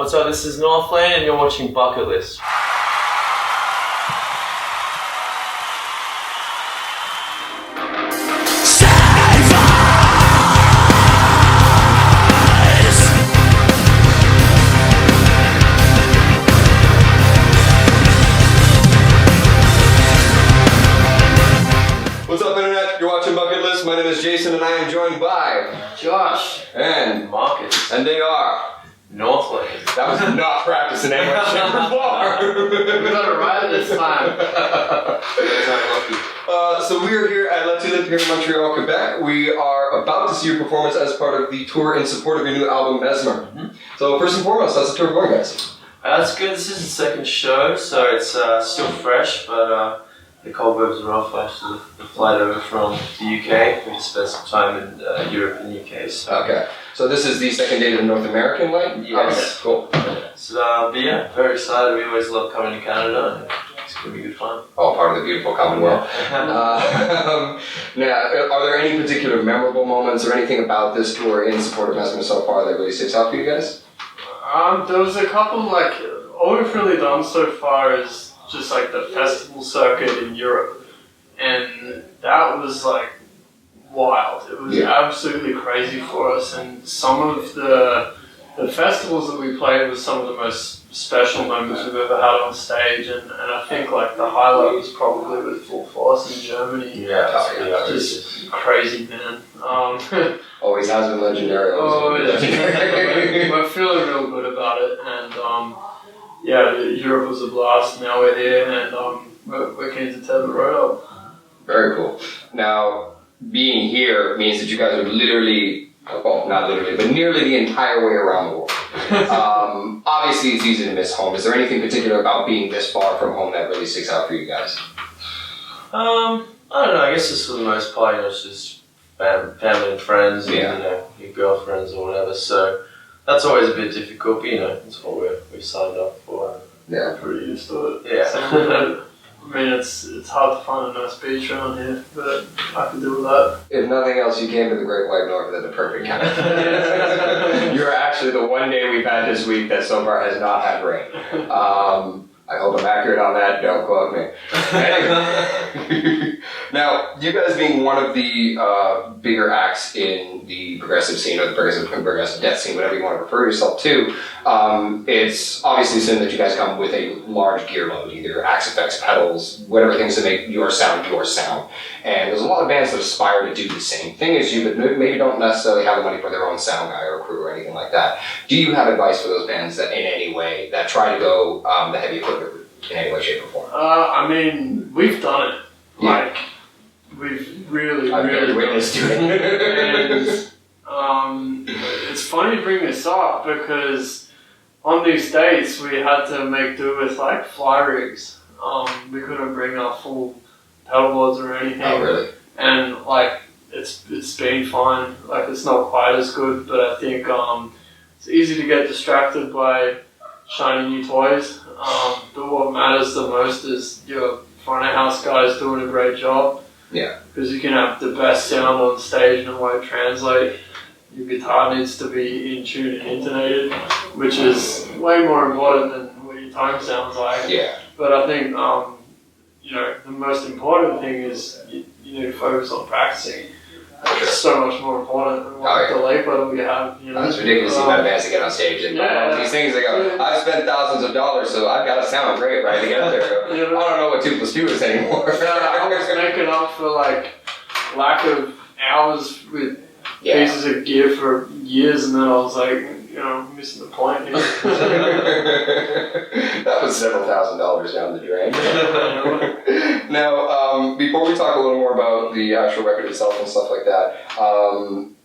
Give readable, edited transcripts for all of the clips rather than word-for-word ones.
What's up, this is NORTHLANE and you're watching Bucketlist. What's up, Internet? You're watching Bucketlist. My name is Jason and I am joined by Josh and Marcus. And they are NORTHLANE. That was not practicing English before. We got it right this time. So we are here at Tulipe here in Montreal, Quebec. We are about to see your performance as part of the tour in support of your new album, Mesmer. Mm-hmm. So first and foremost, how's the tour going, guys? That's good. This is the second show, so it's still fresh, but the cobwebs are off after the flight over from the UK. We just spent some time in Europe and UK. So. Okay. So this is the second day of the North American leg? Yes. Okay, cool. So, but yeah, very excited. We always love coming to Canada, and it's going to be good fun. All part of the beautiful Commonwealth. Now, are there any particular memorable moments or anything about this tour in support of Mesmer so far that really sticks out for you guys? There was a couple, all we've really done so far is just the festival circuit in Europe, and that was wild. It was absolutely crazy for us, and some of the festivals that we played was some of the most special moments we've ever had on stage, and I think the highlight was probably with Full Force in Germany. Just crazy, man. Always has been legendary. We're feeling real good about it, and Europe was a blast. Now we're here, and we're keen to tear the road up. Very cool. Now, being here means that you guys are literally, well, not literally, but nearly the entire way around the world. Obviously, it's easy to miss home. Is there anything particular about being this far from home that really sticks out for you guys? I don't know. I guess just for the most part, it's just family and friends, and your girlfriends or whatever. So that's always a bit difficult, but that's what we signed up for. Yeah, pretty used to it. Yeah. I mean, it's hard to find a nice beach around here, but I can deal with that. If nothing else, you came to the Great White North at the perfect time. You're actually the one day we've had this week that so far has not had rain. I hope I'm accurate on that, don't quote me. Anyway. Now, you guys being one of the bigger acts in the progressive scene, or the progressive death scene, whatever you want to refer yourself to, it's obviously assumed that you guys come with a large gear load, either axe effects, pedals, whatever things to make your sound your sound. And there's a lot of bands that aspire to do the same thing as you, but maybe don't necessarily have the money for their own sound guy or crew or anything like that. Do you have advice for those bands that in any way, that try to go the heavy equipment route in any way, shape, or form? I mean, we've done it. We've really witnessed it. And it's funny to bring this up because on these dates we had to make do with fly rigs. We couldn't bring our full pedal boards or anything. Oh, really? And it's been fine. It's not quite as good, but I think it's easy to get distracted by shiny new toys. But what matters the most is your front of house guys doing a great job. Yeah. Because you can have the best sound on stage and it won't translate. Your guitar needs to be in tune and intonated, which is way more important than what your tone sounds like. Yeah. But I think the most important thing is you need to focus on practicing. It's so much more important than what delay pedal you have. It's ridiculous the amount of bands that get on stage and these things. They go, I've spent thousands of dollars, so I've got to sound great, right? To get up there. I don't know what 2 + 2 is anymore. I was making up for lack of hours with pieces of gear for years, and then I was missing the point here. That was several $1,000s down the drain. Now, before we talk a little more about the actual record itself and stuff like that,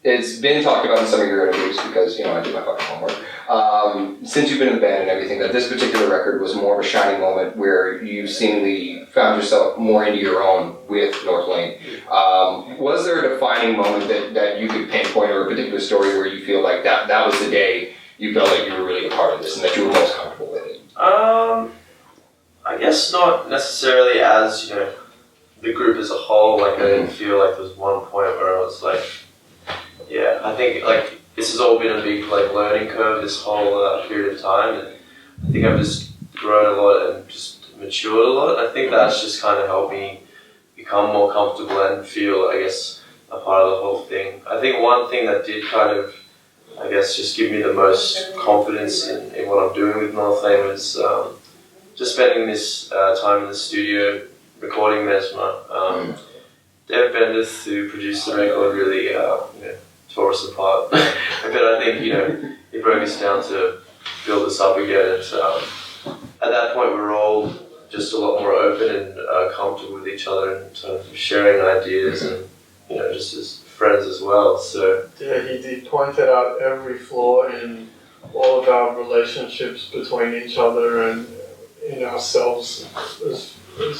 it's been talked about in some of your interviews because, I do my fucking homework. Since you've been in the band and everything, that this particular record was more of a shining moment where you seemingly found yourself more into your own with NORTHLANE. Was there a defining moment that you could pinpoint, or a particular story where you feel like that was the day you felt like you were really a part of this and that you were most comfortable with it? I guess not necessarily as, the group as a whole. I didn't feel like there was one point where I was I think this has all been a big like learning curve this whole period of time, and I think I've just grown a lot and just matured a lot. I think that's just kind of helped me become more comfortable and feel, I guess, a part of the whole thing. I think one thing that did kind of, I guess, just give me the most confidence in what I'm doing with NORTHLANE was just spending this time in the studio recording Mesmer. Dave Bendeth, who produced the record, really tore us apart. But I think he broke us down to build us up again. And at that point, we were all just a lot more open and comfortable with each other and sort of sharing ideas and just as friends as well. So yeah, he pointed out every flaw in all of our relationships between each other and in ourselves, as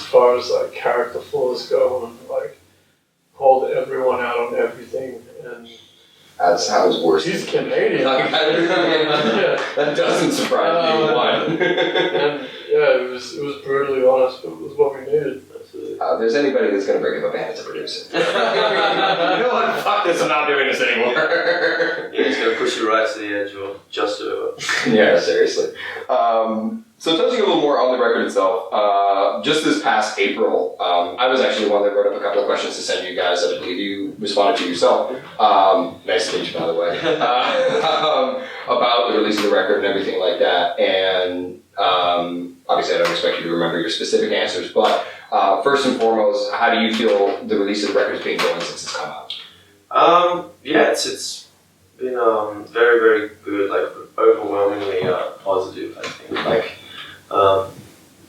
far as like character flaws go, and like called everyone out on everything. And that's how his worst. He's Canadian. That doesn't surprise me one. And yeah, it was brutally honest, but it was what we needed. If there's anybody that's going to break up a band, it's a producer. You know what? Fuck this, I'm not doing this anymore. Yeah, it's going to push you right to the edge or just over. Yeah, seriously. So touching a little more on the record itself, just this past April, I was actually the one that wrote up a couple of questions to send you guys that I believe you responded to yourself. Nice to meet you, by the way. About the release of the record and everything like that. And obviously I don't expect you to remember your specific answers, but first and foremost, how do you feel the release of the record has been going since it's come out? Yeah, it's been very, very good, like overwhelmingly positive, I think. Like,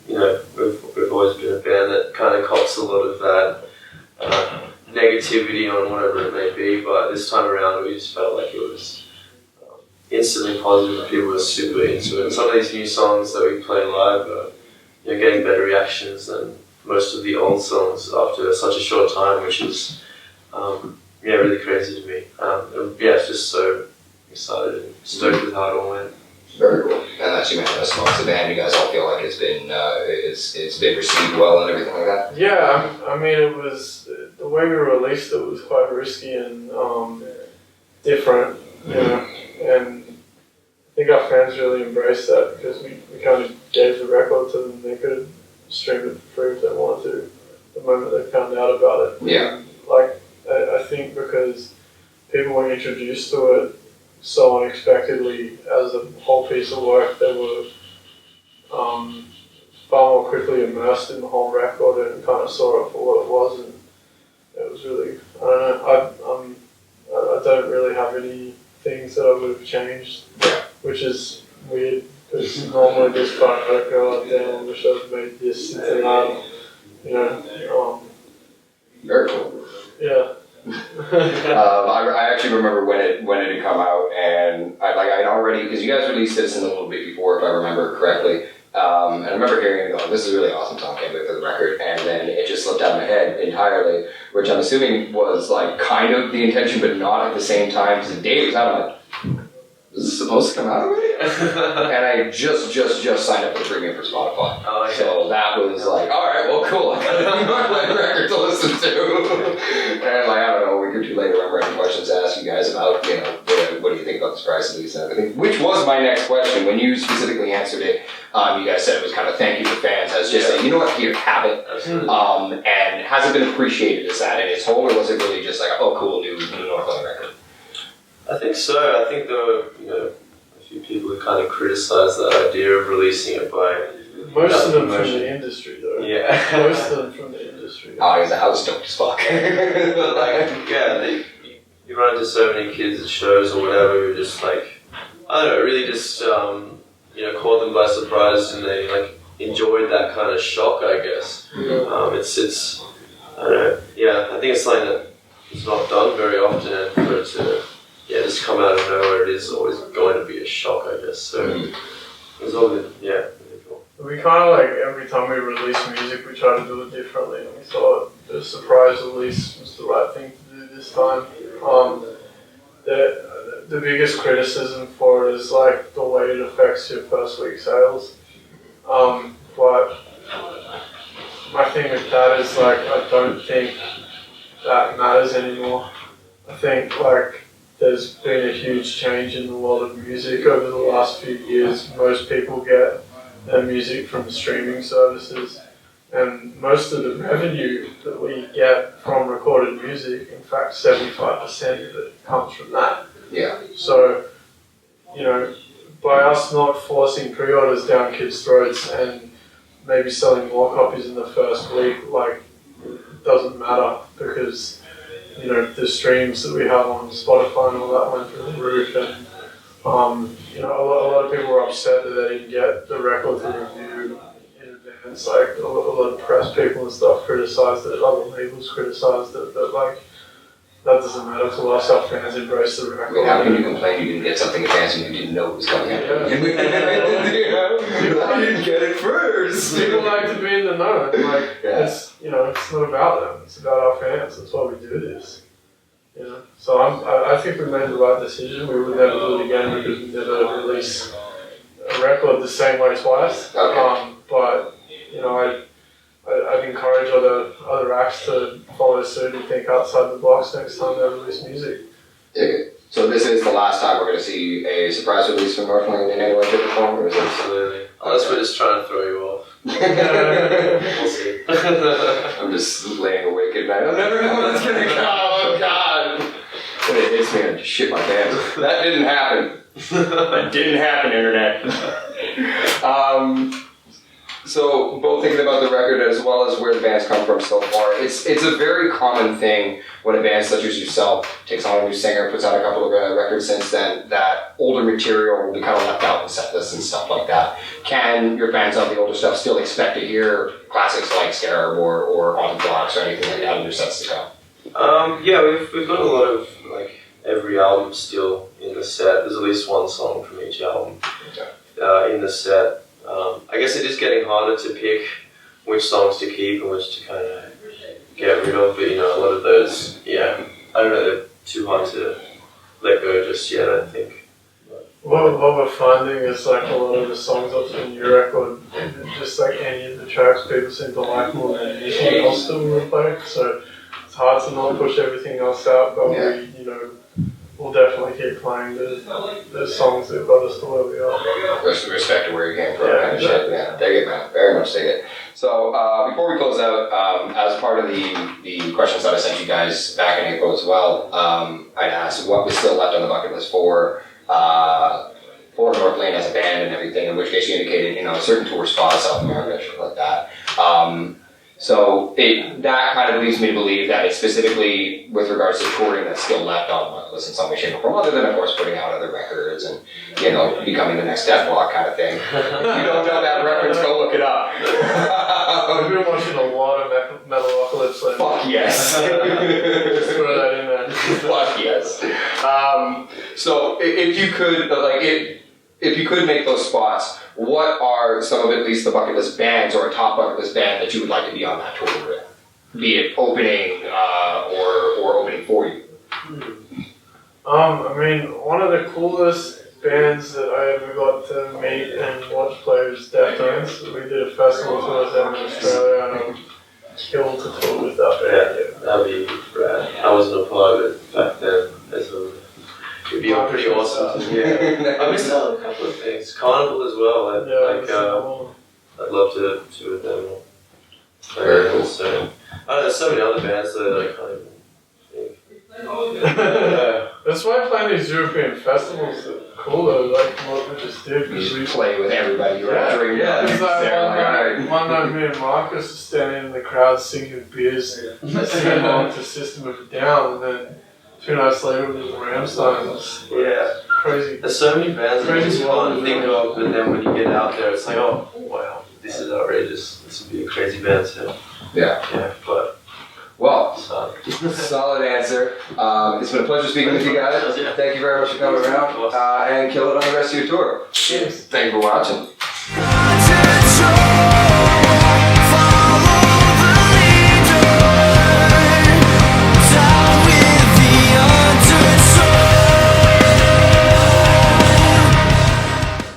we've always been a band that kind of cops a lot of that negativity on whatever it may be, but this time around we just felt like it was instantly positive. People were super into it. And some of these new songs that we play live are getting better reactions than most of the old songs after such a short time, which is really crazy to me. It's just so excited and stoked with how it all went. Very cool. And as you mentioned, amongst the band, you guys all feel like it's been received well and everything like that? Yeah, I mean, it was, the way we released it was quite risky and different, and I think our fans really embraced that because we kind of gave the record to them. They could stream it for free if they wanted to the moment they found out about it. Yeah. And, like, I think because people were introduced to it so unexpectedly as a whole piece of work, they were far more quickly immersed in the whole record and kind of saw it for what it was, and it was really, I don't really have any things that I would have changed, which is weird because normally this part I'd go, oh damn, I wish I'd made this and that, Very cool. Yeah. I actually remember when it had come out, and I'd already, because you guys released this in a little bit before, if I remember correctly. And I remember hearing it going, this is a really awesome song, can't wait for the record, and then it just slipped out of my head entirely, which I'm assuming was like kind of the intention, but not at the same time, because the day it was out, I'm like, is this supposed to come out already? And I just signed up for premium for Spotify. Oh, okay. So that was like, alright, well cool, I got a NORTHLANE record to listen to. And like, I don't know, a week or two later, I'm writing questions to ask you guys about, what do you think about this price of these and everything, which was my next question. When you specifically answered it, you guys said it was kind of thank you for fans. I was just saying, you know what, here, have it. Absolutely. And has it been appreciated as that in its whole, or was it really just like, oh cool, new NORTHLANE record? I think so. I think there were, a few people who kind of criticised that idea of releasing it by Most of them from the industry, though. Yeah. Most of them from the industry. Oh, I was stoked as fuck. But like, you run into so many kids at shows or whatever who just like, I don't know, really just caught them by surprise and they like enjoyed that kind of shock, I guess. It's I don't know. Yeah, I think it's something that is not done very often, and for it to just come out of nowhere, it is always going to be a shock, I guess. So it's all good. Yeah. We kind of like, every time we release music, we try to do it differently, and we thought the surprise release was the right thing to do this time. The biggest criticism for it is like the way it affects your first week sales. But my thing with that is like, I don't think that matters anymore. I think like there's been a huge change in the world of music over the last few years. Most people get their music from streaming services, and most of the revenue that we get from recorded music, in fact 75% of it comes from that. Yeah. So, you know, by us not forcing pre-orders down kids' throats and maybe selling more copies in the first week, like, it doesn't matter, because, you know, the streams that we have on Spotify and all that went through the roof, and you know, a lot of people were upset that they didn't get the record to review in advance. Like, a lot of press people and stuff criticized it, other labels criticized it, but like, that doesn't matter to us. Our fans embrace the record. I mean, how can you complain you didn't get something in advance and you didn't know it was coming out? Yeah. I didn't get it first. People like to be in the know. And like, it's, you know, it's not about them. It's about our fans. That's why we do this. You know. So I think we made the right decision. We would never do it again because we never release a record the same way twice. Okay. But you know, I'd encourage other acts to follow suit and think outside the box next time they release music. Okay. So this is the last time we're going to see a surprise release from NORTHLANE in any way, shape, or form? Or is it? Absolutely. Unless we're just trying to throw you off. We'll see. I'm just laying awake at night. I never know when it's going to come. Oh, God. When it hits me, I just shit my pants. That didn't happen. That didn't happen, Internet. So, both thinking about the record as well as where the band's come from so far, it's a very common thing when a band such as yourself takes on a new singer, puts out a couple of records since then, that older material will be kind of left out in set lists and stuff like that. Can your fans of the older stuff still expect to hear classics like Scarab or On the Blocks or anything like that in your sets to come? Yeah, we've got a lot of, like, every album still in the set. There's at least one song from each album in the set. I guess it is getting harder to pick which songs to keep and which to kind of get rid of, but you know, a lot of those, I don't know, they're too hard to let go just yet, I think. What we're finding is like a lot of the songs off the new record, just like any of the tracks, people seem to like more than anything else that we play, so it's hard to not push everything else out, but we, you know, we'll definitely keep playing the songs that got us to where we are. Respect to where you came from, kind of shit. Yeah, dig it, man. Very much dig it. So, before we close out, as part of the questions that I sent you guys back in April as well, I'd asked what was still left on the bucket list for NORTHLANE as a band and everything, in which case you indicated, you know, certain tour spots, South America, shit like that. So that kind of leads me to believe that it's specifically with regards to touring that's still left on the bucket list in some way, shape, or form, other than, of course, putting out other records and, you know, becoming the next Death Block kind of thing. If you don't know that reference, go look it up. We've been watching a lot of Metalocalypse lately. Fuck yes. Just throw that in there. Fuck yes. So if you could, if you could make those spots, what are some of at least the bucket list bands or a top bucket list band that you would like to be on that tour with? Be it opening or opening for you? I mean, one of the coolest bands that I ever got to meet and watch play was Deftones. We did a festival tour with them in Australia, and I'm killed to tour with that band. Yeah, that'd be rad. I wasn't a part of it back then. It'd be pretty awesome. Yeah, I missed out on a couple of things. Carnival as well. I'd love to tour with them. Very cool. So, I don't know, there's so many other bands that I can't even think. That's why playing these European festivals is cool though, like what we just did. You just play with everybody you're dreaming of. It's like one night me and Marcus were standing in the crowd singing beers, singing along to System of a Down, and then 2 nights later we was Rammstein. Crazy. There's so many bands that you just can't think of, but then when you get out there, it's like, oh wow, this is outrageous. This would be a crazy band too. Yeah, but. Well, solid answer. It's been a pleasure speaking with you guys. Thank you very much for coming around and kill it on the rest of your tour. Cheers. Thank you for watching.